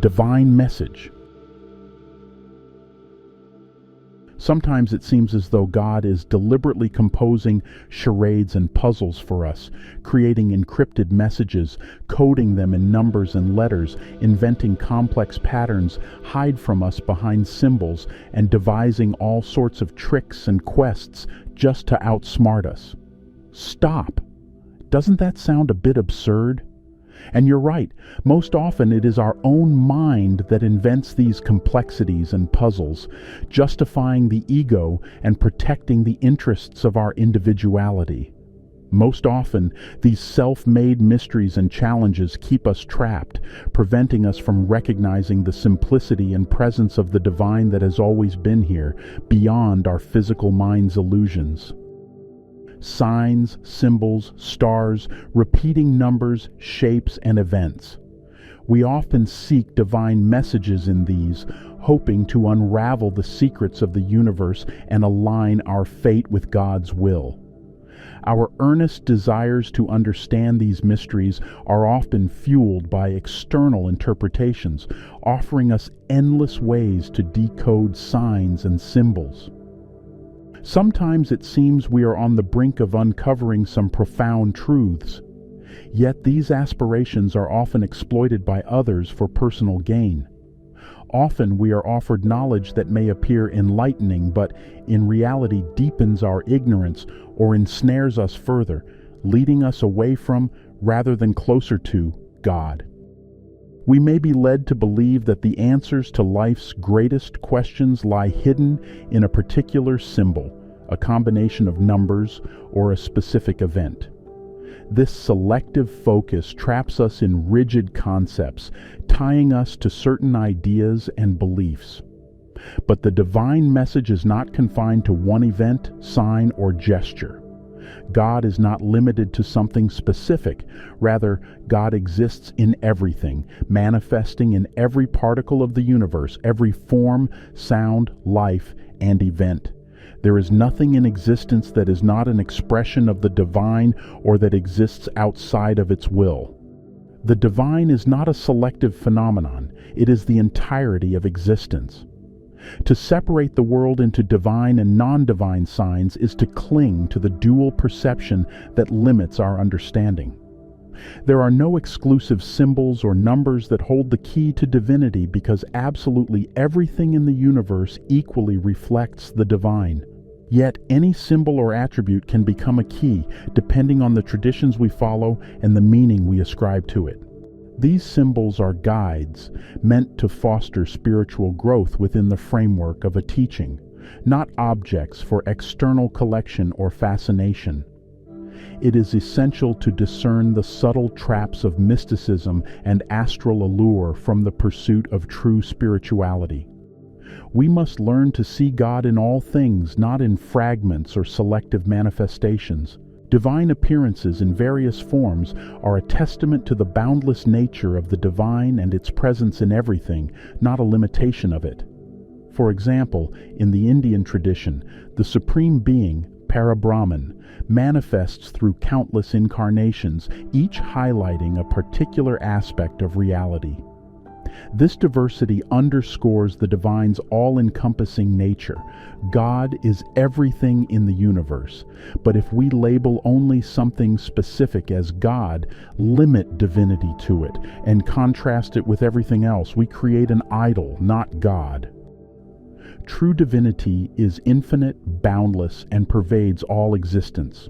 divine message. Sometimes it seems as though God is deliberately composing charades and puzzles for us, creating encrypted messages, coding them in numbers and letters, inventing complex patterns, hide from us behind symbols, and devising all sorts of tricks and quests just to outsmart us. Stop! Doesn't that sound a bit absurd? And you're right, most often it is our own mind that invents these complexities and puzzles, justifying the ego and protecting the interests of our individuality. Most often, these self-made mysteries and challenges keep us trapped, preventing us from recognizing the simplicity and presence of the divine that has always been here, beyond our physical mind's illusions. Signs, symbols, stars, repeating numbers, shapes, and events. We often seek divine messages in these, hoping to unravel the secrets of the universe and align our fate with God's will. Our earnest desires to understand these mysteries are often fueled by external interpretations, offering us endless ways to decode signs and symbols. Sometimes it seems we are on the brink of uncovering some profound truths. Yet these aspirations are often exploited by others for personal gain. Often we are offered knowledge that may appear enlightening, but in reality deepens our ignorance or ensnares us further, leading us away from, rather than closer to, God. We may be led to believe that the answers to life's greatest questions lie hidden in a particular symbol, a combination of numbers, or a specific event. This selective focus traps us in rigid concepts, tying us to certain ideas and beliefs. But the divine message is not confined to one event, sign, or gesture. God is not limited to something specific. Rather, God exists in everything, manifesting in every particle of the universe, every form, sound, life, and event. There is nothing in existence that is not an expression of the divine or that exists outside of its will. The divine is not a selective phenomenon. It is the entirety of existence. To separate the world into divine and non-divine signs is to cling to the dual perception that limits our understanding. There are no exclusive symbols or numbers that hold the key to divinity because absolutely everything in the universe equally reflects the divine. Yet any symbol or attribute can become a key depending on the traditions we follow and the meaning we ascribe to it. These symbols are guides meant to foster spiritual growth within the framework of a teaching, not objects for external collection or fascination. It is essential to discern the subtle traps of mysticism and astral allure from the pursuit of true spirituality. We must learn to see God in all things, not in fragments or selective manifestations. Divine appearances in various forms are a testament to the boundless nature of the divine and its presence in everything, not a limitation of it. For example, in the Indian tradition, the Supreme Being, Parabrahman, manifests through countless incarnations, each highlighting a particular aspect of reality. This diversity underscores the divine's all-encompassing nature. God is everything in the universe, but if we label only something specific as God, limit divinity to it, and contrast it with everything else, we create an idol, not God. True divinity is infinite, boundless, and pervades all existence.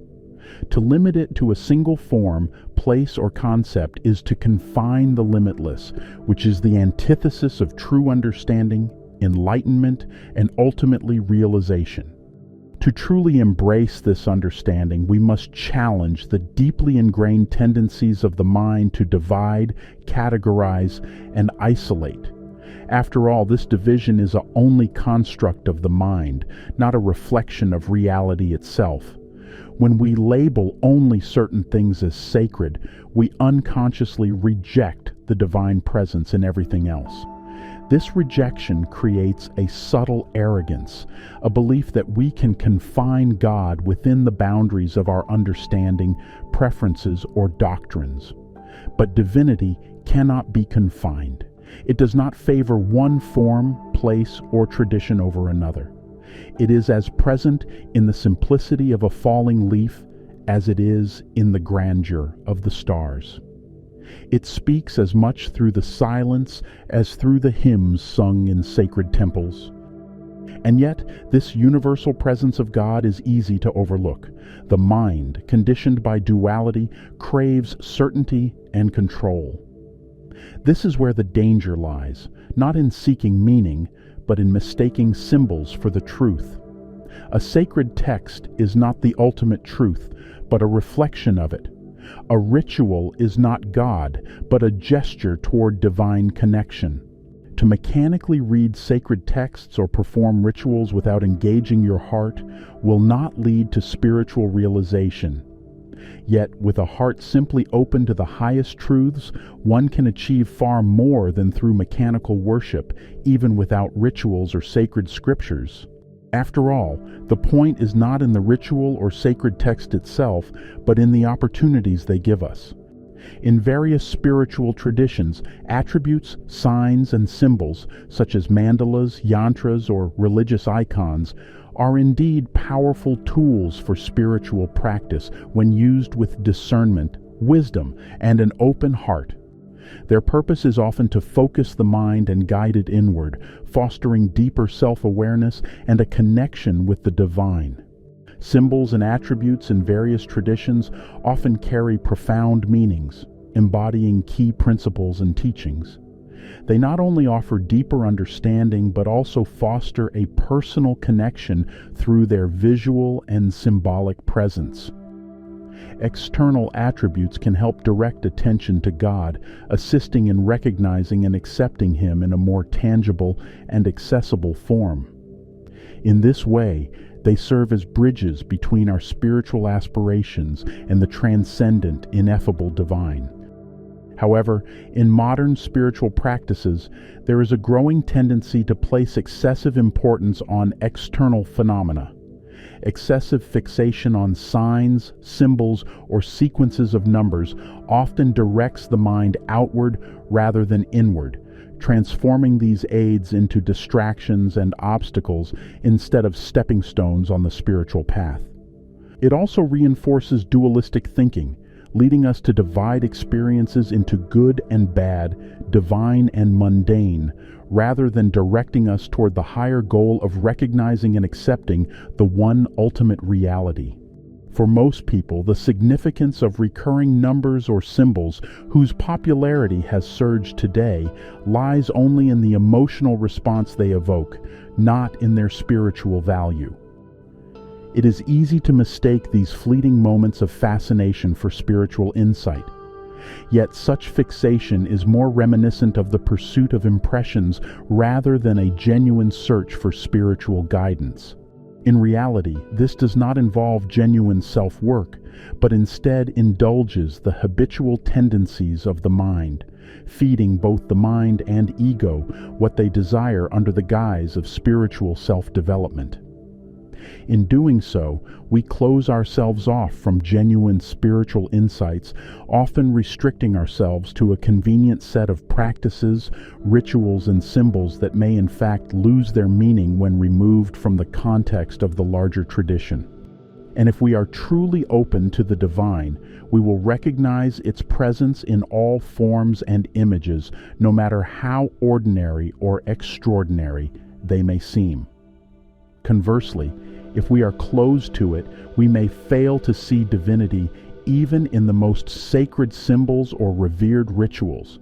To limit it to a single form, place, or concept is to confine the limitless, which is the antithesis of true understanding, enlightenment, and ultimately realization. To truly embrace this understanding, we must challenge the deeply ingrained tendencies of the mind to divide, categorize, and isolate. After all, this division is an only construct of the mind, not a reflection of reality itself. When we label only certain things as sacred, we unconsciously reject the divine presence in everything else. This rejection creates a subtle arrogance, a belief that we can confine God within the boundaries of our understanding, preferences, or doctrines. But divinity cannot be confined. It does not favor one form, place, or tradition over another. It is as present in the simplicity of a falling leaf as it is in the grandeur of the stars. It speaks as much through the silence as through the hymns sung in sacred temples. And yet, this universal presence of God is easy to overlook. The mind, conditioned by duality, craves certainty and control. This is where the danger lies, not in seeking meaning, but in mistaking symbols for the truth. A sacred text is not the ultimate truth, but a reflection of it. A ritual is not God, but a gesture toward divine connection. To mechanically read sacred texts or perform rituals without engaging your heart will not lead to spiritual realization. Yet, with a heart simply open to the highest truths, one can achieve far more than through mechanical worship, even without rituals or sacred scriptures. After all, the point is not in the ritual or sacred text itself, but in the opportunities they give us. In various spiritual traditions, attributes, signs, and symbols, such as mandalas, yantras, or religious icons, are indeed powerful tools for spiritual practice when used with discernment, wisdom, and an open heart. Their purpose is often to focus the mind and guide it inward, fostering deeper self-awareness and a connection with the divine. Symbols and attributes in various traditions often carry profound meanings, embodying key principles and teachings. They not only offer deeper understanding, but also foster a personal connection through their visual and symbolic presence. External attributes can help direct attention to God, assisting in recognizing and accepting Him in a more tangible and accessible form. In this way, they serve as bridges between our spiritual aspirations and the transcendent, ineffable divine. However, in modern spiritual practices, there is a growing tendency to place excessive importance on external phenomena. Excessive fixation on signs, symbols, or sequences of numbers often directs the mind outward rather than inward, transforming these aids into distractions and obstacles instead of stepping stones on the spiritual path. It also reinforces dualistic thinking, leading us to divide experiences into good and bad, divine and mundane, rather than directing us toward the higher goal of recognizing and accepting the one ultimate reality. For most people, the significance of recurring numbers or symbols whose popularity has surged today lies only in the emotional response they evoke, not in their spiritual value. It is easy to mistake these fleeting moments of fascination for spiritual insight. Yet such fixation is more reminiscent of the pursuit of impressions rather than a genuine search for spiritual guidance. In reality, this does not involve genuine self-work, but instead indulges the habitual tendencies of the mind, feeding both the mind and ego what they desire under the guise of spiritual self-development. In doing so, we close ourselves off from genuine spiritual insights, often restricting ourselves to a convenient set of practices, rituals, and symbols that may in fact lose their meaning when removed from the context of the larger tradition. And if we are truly open to the divine, we will recognize its presence in all forms and images, no matter how ordinary or extraordinary they may seem. Conversely, if we are closed to it, we may fail to see divinity even in the most sacred symbols or revered rituals.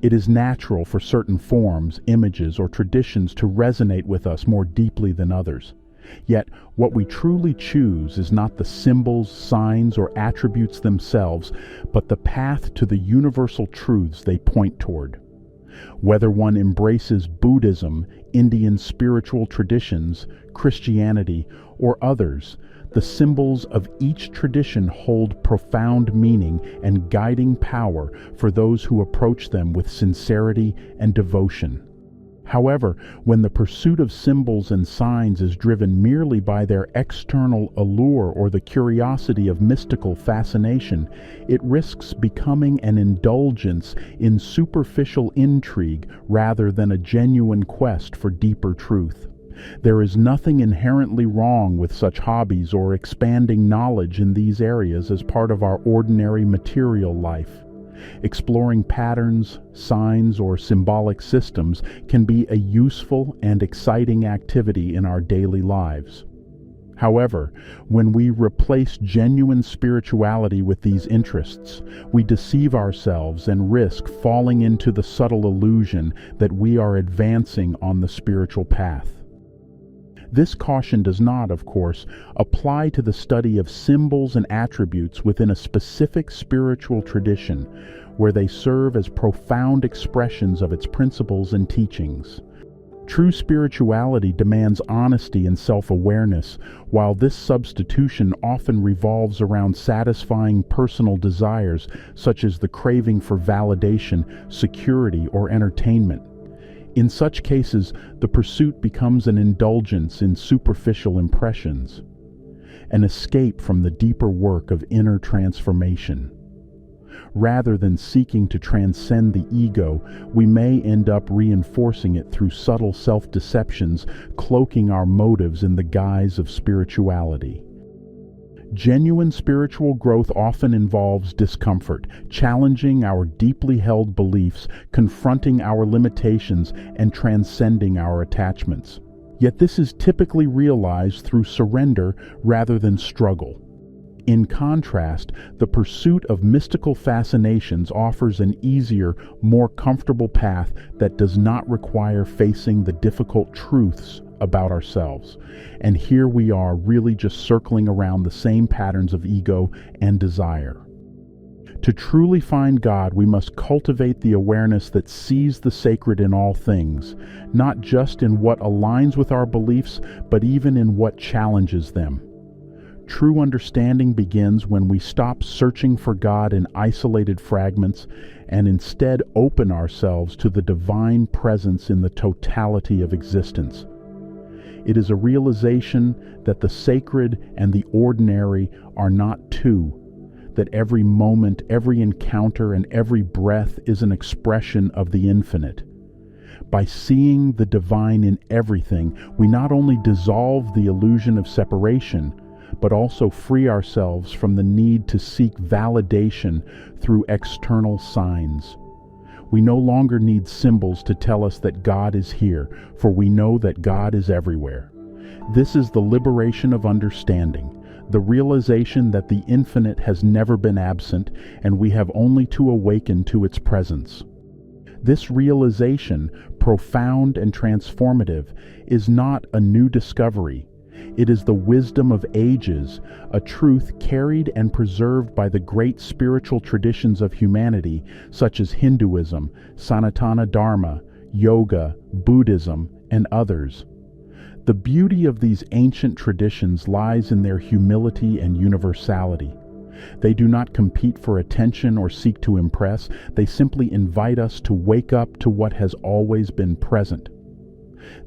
It is natural for certain forms, images, or traditions to resonate with us more deeply than others. Yet, what we truly choose is not the symbols, signs, or attributes themselves, but the path to the universal truths they point toward. Whether one embraces Buddhism, Indian spiritual traditions, Christianity, or others, the symbols of each tradition hold profound meaning and guiding power for those who approach them with sincerity and devotion. However, when the pursuit of symbols and signs is driven merely by their external allure or the curiosity of mystical fascination, it risks becoming an indulgence in superficial intrigue rather than a genuine quest for deeper truth. There is nothing inherently wrong with such hobbies or expanding knowledge in these areas as part of our ordinary material life. Exploring patterns, signs, or symbolic systems can be a useful and exciting activity in our daily lives. However, when we replace genuine spirituality with these interests, we deceive ourselves and risk falling into the subtle illusion that we are advancing on the spiritual path. This caution does not, of course, apply to the study of symbols and attributes within a specific spiritual tradition, where they serve as profound expressions of its principles and teachings. True spirituality demands honesty and self-awareness, while this substitution often revolves around satisfying personal desires, such as the craving for validation, security, or entertainment. In such cases, the pursuit becomes an indulgence in superficial impressions, an escape from the deeper work of inner transformation. Rather than seeking to transcend the ego, we may end up reinforcing it through subtle self-deceptions, cloaking our motives in the guise of spirituality. Genuine spiritual growth often involves discomfort, challenging our deeply held beliefs, confronting our limitations, and transcending our attachments. Yet this is typically realized through surrender rather than struggle. In contrast, the pursuit of mystical fascinations offers an easier, more comfortable path that does not require facing the difficult truths about ourselves. And here we are, really just circling around the same patterns of ego and desire. To truly find God, we must cultivate the awareness that sees the sacred in all things, not just in what aligns with our beliefs, but even in what challenges them. True understanding begins when we stop searching for God in isolated fragments and instead open ourselves to the divine presence in the totality of existence. It is a realization that the sacred and the ordinary are not two, that every moment, every encounter, and every breath is an expression of the infinite. By seeing the divine in everything, we not only dissolve the illusion of separation, but also free ourselves from the need to seek validation through external signs. We no longer need symbols to tell us that God is here, for we know that God is everywhere. This is the liberation of understanding, the realization that the infinite has never been absent, and we have only to awaken to its presence. This realization, profound and transformative, is not a new discovery. It is the wisdom of ages, a truth carried and preserved by the great spiritual traditions of humanity, such as Hinduism, Sanatana Dharma, Yoga, Buddhism, and others. The beauty of these ancient traditions lies in their humility and universality. They do not compete for attention or seek to impress. They simply invite us to wake up to what has always been present.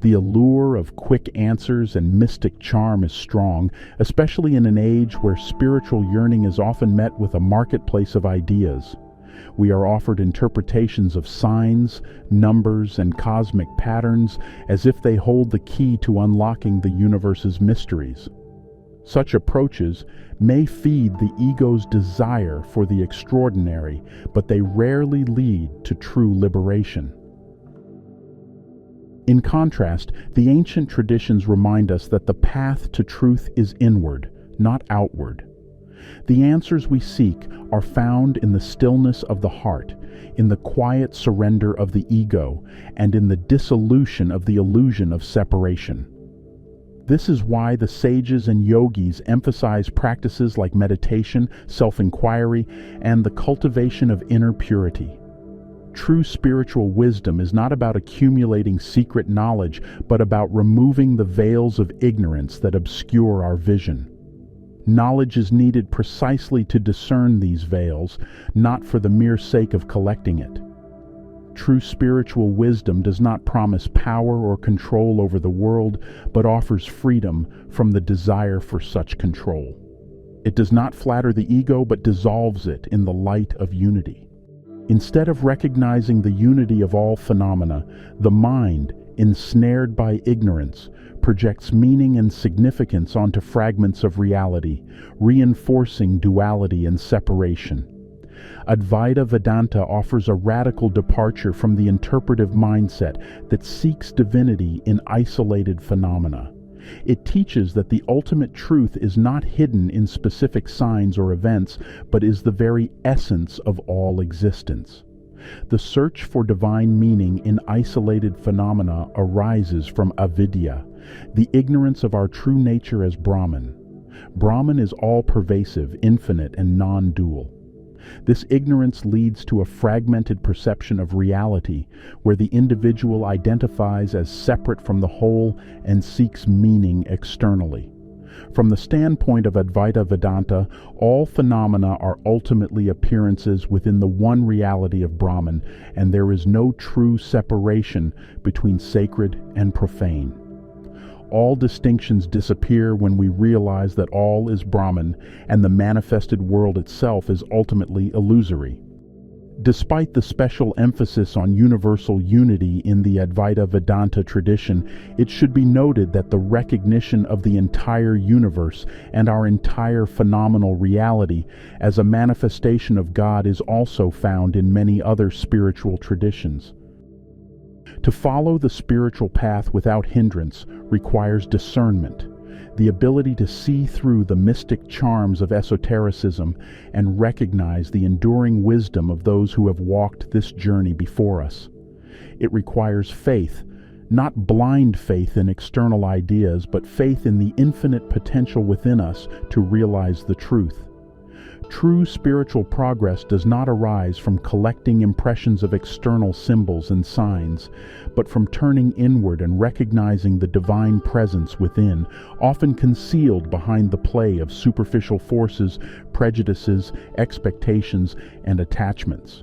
The allure of quick answers and mystic charm is strong, especially in an age where spiritual yearning is often met with a marketplace of ideas. We are offered interpretations of signs, numbers, and cosmic patterns as if they hold the key to unlocking the universe's mysteries. Such approaches may feed the ego's desire for the extraordinary, but they rarely lead to true liberation. In contrast, the ancient traditions remind us that the path to truth is inward, not outward. The answers we seek are found in the stillness of the heart, in the quiet surrender of the ego, and in the dissolution of the illusion of separation. This is why the sages and yogis emphasize practices like meditation, self-inquiry, and the cultivation of inner purity. True spiritual wisdom is not about accumulating secret knowledge, but about removing the veils of ignorance that obscure our vision. Knowledge is needed precisely to discern these veils, not for the mere sake of collecting it. True spiritual wisdom does not promise power or control over the world, but offers freedom from the desire for such control. It does not flatter the ego, but dissolves it in the light of unity. Instead of recognizing the unity of all phenomena, the mind, ensnared by ignorance, projects meaning and significance onto fragments of reality, reinforcing duality and separation. Advaita Vedanta offers a radical departure from the interpretive mindset that seeks divinity in isolated phenomena. It teaches that the ultimate truth is not hidden in specific signs or events, but is the very essence of all existence. The search for divine meaning in isolated phenomena arises from avidya, the ignorance of our true nature as Brahman. Brahman is all-pervasive, infinite, and non-dual. This ignorance leads to a fragmented perception of reality, where the individual identifies as separate from the whole and seeks meaning externally. From the standpoint of Advaita Vedanta, all phenomena are ultimately appearances within the one reality of Brahman, and there is no true separation between sacred and profane. All distinctions disappear when we realize that all is Brahman, and the manifested world itself is ultimately illusory. Despite the special emphasis on universal unity in the Advaita Vedanta tradition, it should be noted that the recognition of the entire universe and our entire phenomenal reality as a manifestation of God is also found in many other spiritual traditions. To follow the spiritual path without hindrance requires discernment, the ability to see through the mystic charms of esotericism and recognize the enduring wisdom of those who have walked this journey before us. It requires faith, not blind faith in external ideas, but faith in the infinite potential within us to realize the truth. True spiritual progress does not arise from collecting impressions of external symbols and signs, but from turning inward and recognizing the divine presence within, often concealed behind the play of superficial forces, prejudices, expectations, and attachments.